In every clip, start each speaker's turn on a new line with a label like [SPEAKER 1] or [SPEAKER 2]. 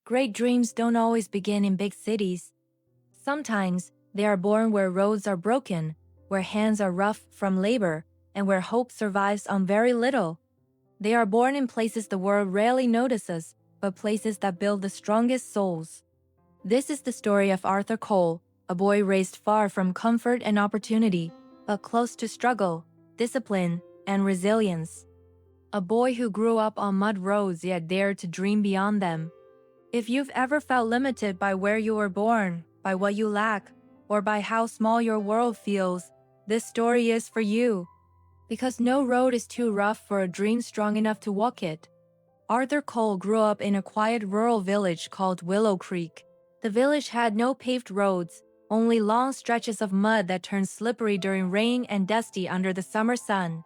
[SPEAKER 1] Great dreams don't always begin in big cities. Sometimes they are born where roads are broken, where hands are rough from labor, and where hope survives on very little. They are born in places the world rarely notices, but places that build the strongest souls. This is the story of Arthur Cole, a boy raised far from comfort and opportunity, but close to struggle, discipline, and resilience. A boy who grew up on mud roads yet dared to dream beyond them. If you've ever felt limited by where you were born, by what you lack, or by how small your world feels, this story is for you. Because no road is too rough for a dream strong enough to walk it. Arthur Cole grew up in a quiet rural village called Willow Creek. The village had no paved roads, only long stretches of mud that turned slippery during rain and dusty under the summer sun.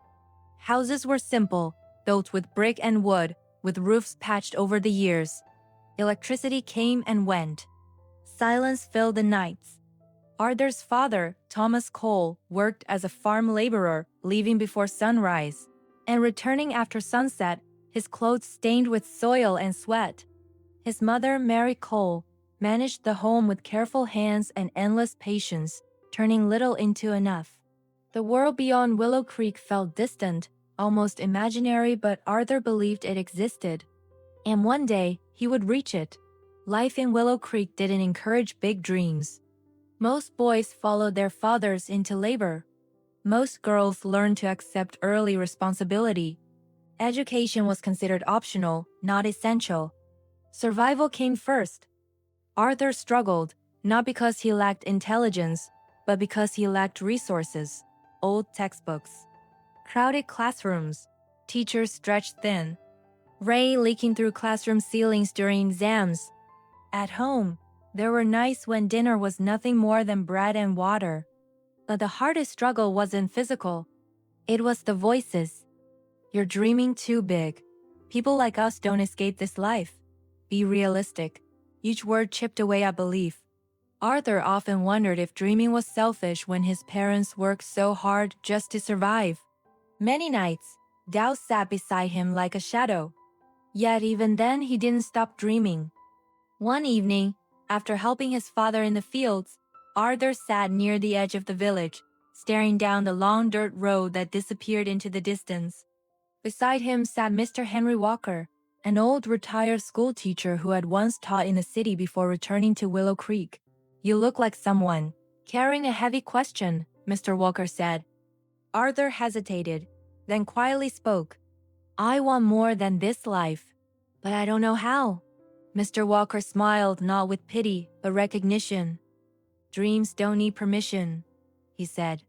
[SPEAKER 1] Houses were simple, built with brick and wood, with roofs patched over the years. Electricity came and went. Silence filled the nights. Arthur's father, Thomas Cole, worked as a farm laborer, leaving before sunrise, and returning after sunset, his clothes stained with soil and sweat. His mother, Mary Cole, managed the home with careful hands and endless patience, turning little into enough. The world beyond Willow Creek felt distant, almost imaginary, but Arthur believed it existed. And one day, he would reach it. Life in Willow Creek didn't encourage big dreams. Most boys followed their fathers into labor. Most girls learned to accept early responsibility. Education was considered optional, not essential. Survival came first. Arthur struggled, not because he lacked intelligence, but because he lacked resources. Old textbooks. Crowded classrooms. Teachers stretched thin. Rain leaking through classroom ceilings during exams. At home, there were nights when dinner was nothing more than bread and water. But the hardest struggle wasn't physical. It was the voices. You're dreaming too big. People like us don't escape this life. Be realistic. Each word chipped away at belief. Arthur often wondered if dreaming was selfish when his parents worked so hard just to survive. Many nights, doubt sat beside him like a shadow. Yet even then he didn't stop dreaming. One evening, after helping his father in the fields, Arthur sat near the edge of the village, staring down the long dirt road that disappeared into the distance. Beside him sat Mr. Henry Walker, an old retired schoolteacher who had once taught in the city before returning to Willow Creek. "You look like someone carrying a heavy question," Mr. Walker said. Arthur hesitated, then quietly spoke. "I want more than this life, but I don't know how." Mr. Walker smiled, not with pity, but recognition. "Dreams don't need permission," he said.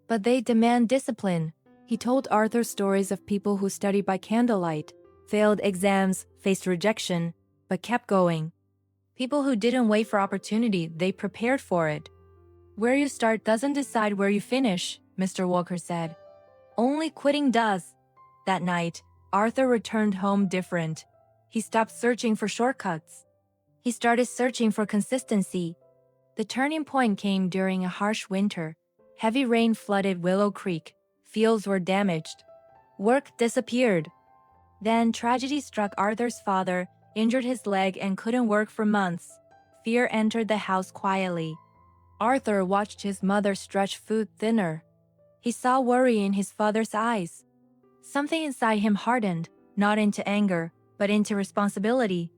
[SPEAKER 1] "But they demand discipline." He told Arthur stories of people who studied by candlelight, failed exams, faced rejection, but kept going. People who didn't wait for opportunity, they prepared for it. "Where you start doesn't decide where you finish," Mr. Walker said. "Only quitting does." That night, Arthur returned home different. He stopped searching for shortcuts. He started searching for consistency. The turning point came during a harsh winter. Heavy rain flooded Willow Creek. Fields were damaged. Work disappeared. Then tragedy struck Arthur's father, injured his leg and couldn't work for months. Fear entered the house quietly. Arthur watched his mother stretch food thinner. He saw worry in his father's eyes. Something inside him hardened, not into anger, but into responsibility.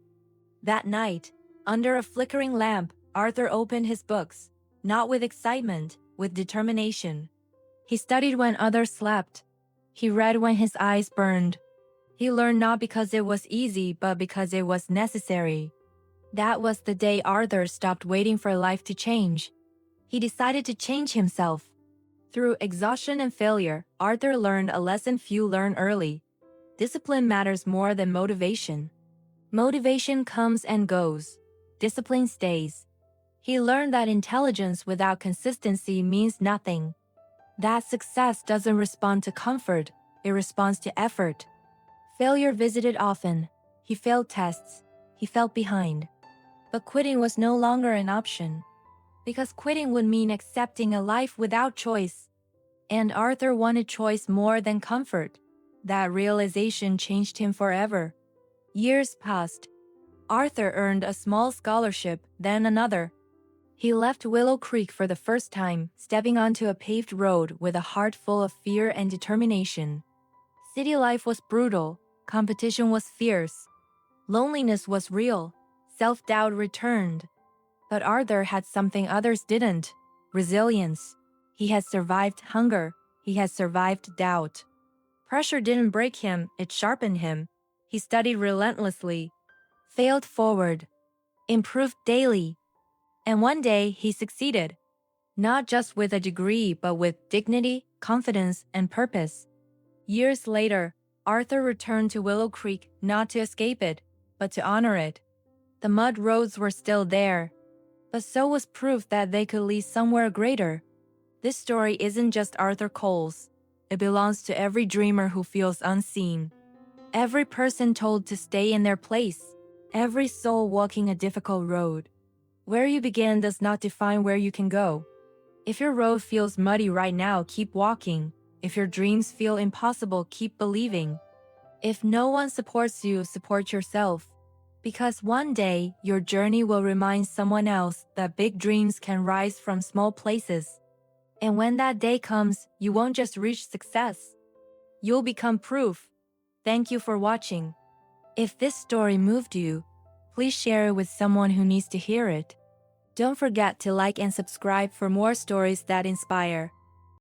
[SPEAKER 1] That night, under a flickering lamp, Arthur opened his books, not with excitement, with determination. He studied when others slept. He read when his eyes burned. He learned not because it was easy, but because it was necessary. That was the day Arthur stopped waiting for life to change. He decided to change himself. Through exhaustion and failure, Arthur learned a lesson few learn early. Discipline matters more than motivation. Motivation comes and goes. Discipline stays. He learned that intelligence without consistency means nothing. That success doesn't respond to comfort, it responds to effort. Failure visited often. He failed tests. He felt behind. But quitting was no longer an option. Because quitting would mean accepting a life without choice. And Arthur wanted choice more than comfort. That realization changed him forever. Years passed. Arthur earned a small scholarship, then another. He left Willow Creek for the first time, stepping onto a paved road with a heart full of fear and determination. City life was brutal, competition was fierce, loneliness was real, self-doubt returned. But Arthur had something others didn't: resilience. He had survived hunger, he had survived doubt. Pressure didn't break him, it sharpened him. He studied relentlessly, failed forward, improved daily. And one day he succeeded, not just with a degree but with dignity, confidence, and purpose. Years later, Arthur returned to Willow Creek not to escape it, but to honor it. The mud roads were still there, but so was proof that they could lead somewhere greater. This story isn't just Arthur Cole's. It belongs to every dreamer who feels unseen, every person told to stay in their place, every soul walking a difficult road. Where you begin does not define where you can go. If your road feels muddy right now, keep walking. If your dreams feel impossible, keep believing. If no one supports you, support yourself. Because one day, your journey will remind someone else that big dreams can rise from small places. And when that day comes, you won't just reach success. You'll become proof. Thank you for watching. If this story moved you, please share it with someone who needs to hear it. Don't forget to like and subscribe for more stories that inspire.